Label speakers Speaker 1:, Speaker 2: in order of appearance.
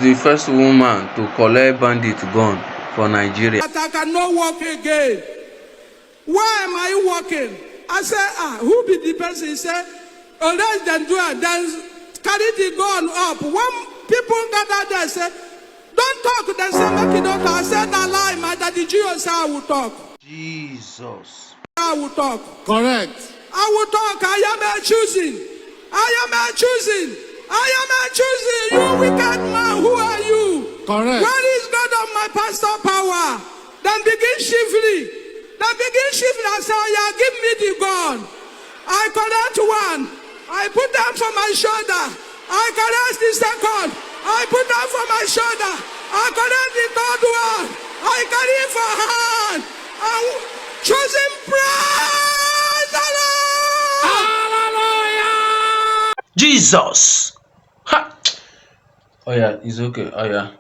Speaker 1: The first woman to collect bandit gun for Nigeria.
Speaker 2: But I cannot walk again. Why am I walking? I said, who be the person? He said, unless they do it, then carry the gun up. When people gather there, say, don't talk. They say, make you don't talk. I said, I lie, my daddy Jesus said I will talk.
Speaker 1: Jesus.
Speaker 2: I will talk.
Speaker 3: Correct.
Speaker 2: I will talk. I am a choosing. I am a choosing. I am a choosing. You wicked man, who are you?
Speaker 3: Correct.
Speaker 2: Where is God of my pastor power? Then begin shivering. Then begin shivering and say, yeah, give me the gun. I collect one. I put them for my shoulder. I collect the second. I put them for my shoulder. I collect the third one. I carry it for hand. I'm choosing praise the Lord.
Speaker 3: Hallelujah.
Speaker 1: Jesus. Ha. Oh yeah, it's okay. Oh yeah.